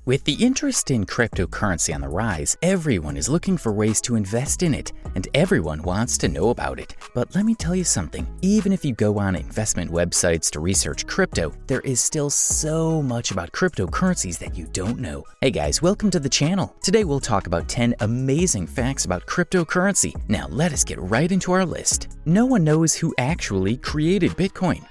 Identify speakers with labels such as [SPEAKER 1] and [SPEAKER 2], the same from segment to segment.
[SPEAKER 1] With the interest in cryptocurrency on the rise, everyone is looking for ways to invest in it, and everyone wants to know about it. But let me tell you something, even if you go on investment websites to research crypto, there is still so much about cryptocurrencies that you don't know. Hey guys, welcome to the channel. Today we'll talk about 10 amazing facts about cryptocurrency. Now let us get right into our list. No one knows who actually created Bitcoin.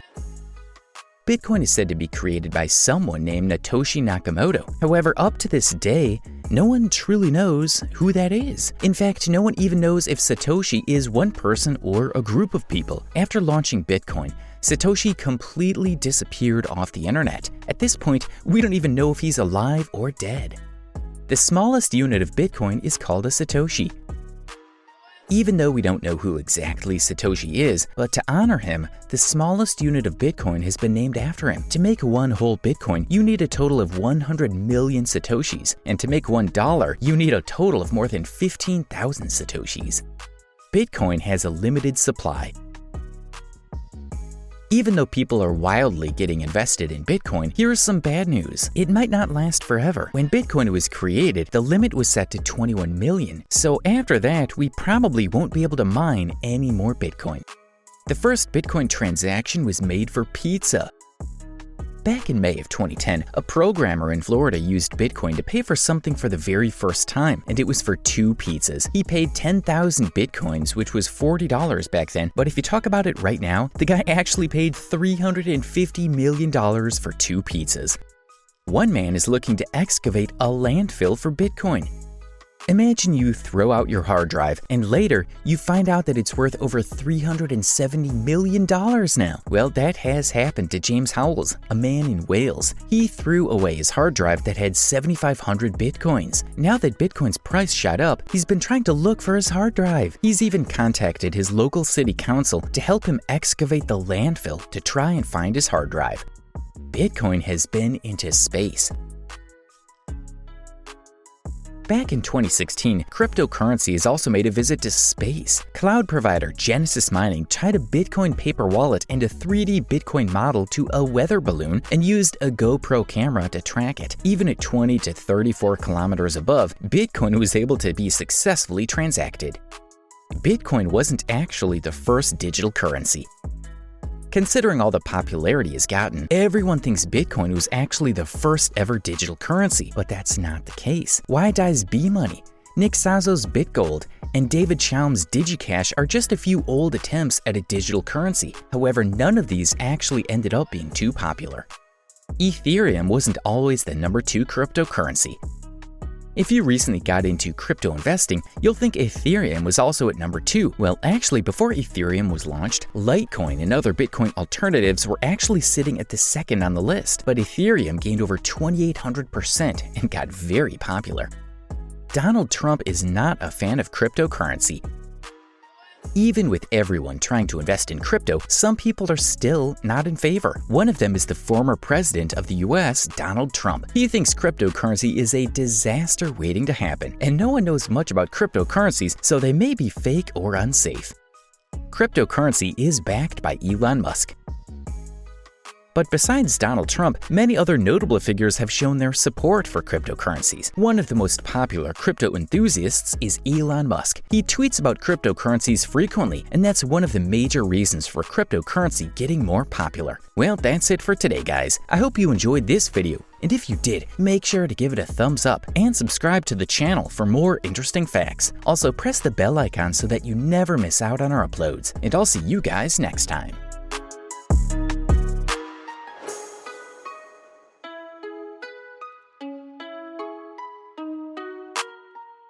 [SPEAKER 1] Bitcoin is said to be created by someone named Satoshi Nakamoto. However, up to this day, no one truly knows who that is. In fact, no one even knows if Satoshi is one person or a group of people. After launching Bitcoin, Satoshi completely disappeared off the internet. At this point, we don't even know if he's alive or dead. The smallest unit of Bitcoin is called a Satoshi. Even though we don't know who exactly Satoshi is, but to honor him, the smallest unit of Bitcoin has been named after him. To make one whole Bitcoin, you need a total of 100 million Satoshis, and to make $1, you need a total of more than 15,000 Satoshis. Bitcoin has a limited supply. Even though people are wildly getting invested in Bitcoin, here is some bad news. It might not last forever. When Bitcoin was created, the limit was set to 21 million. So after that, we probably won't be able to mine any more Bitcoin. The first Bitcoin transaction was made for pizza. Back in May of 2010, a programmer in Florida used Bitcoin to pay for something for the very first time, and it was for 2 pizzas. He paid 10,000 Bitcoins, which was $40 back then, but if you talk about it right now, the guy actually paid $350 million for 2 pizzas. One man is looking to excavate a landfill for Bitcoin. Imagine you throw out your hard drive, and later you find out that it's worth over $370 million now. Well, that has happened to James Howells, a man in Wales. He threw away his hard drive that had 7,500 Bitcoins. Now that Bitcoin's price shot up, he's been trying to look for his hard drive. He's even contacted his local city council to help him excavate the landfill to try and find his hard drive. Bitcoin has been into space. Back in 2016, cryptocurrency has also made a visit to space. Cloud provider Genesis Mining tied a Bitcoin paper wallet and a 3D Bitcoin model to a weather balloon and used a GoPro camera to track it. Even at 20 to 34 kilometers above, Bitcoin was able to be successfully transacted. Bitcoin wasn't actually the first digital currency. Considering all the popularity it's gotten, everyone thinks Bitcoin was actually the first ever digital currency, but that's not the case. Waidi's B-Money, Nick Sazo's BitGold, and David Chaum's DigiCash are just a few old attempts at a digital currency. However, none of these actually ended up being too popular. Ethereum wasn't always the number 2 cryptocurrency. If you recently got into crypto investing, you'll think Ethereum was also at number 2. Well, actually, before Ethereum was launched, Litecoin and other Bitcoin alternatives were actually sitting at the second on the list, but Ethereum gained over 2,800% and got very popular. Donald Trump is not a fan of cryptocurrency. Even with everyone trying to invest in crypto, some people are still not in favor. One of them is the former president of the US, Donald Trump. He thinks cryptocurrency is a disaster waiting to happen, and no one knows much about cryptocurrencies, so they may be fake or unsafe. Cryptocurrency is backed by Elon Musk. But besides Donald Trump, many other notable figures have shown their support for cryptocurrencies. One of the most popular crypto enthusiasts is Elon Musk. He tweets about cryptocurrencies frequently, and that's one of the major reasons for cryptocurrency getting more popular. Well, that's it for today, guys. I hope you enjoyed this video, and if you did, make sure to give it a thumbs up and subscribe to the channel for more interesting facts. Also, press the bell icon so that you never miss out on our uploads, and I'll see you guys next time.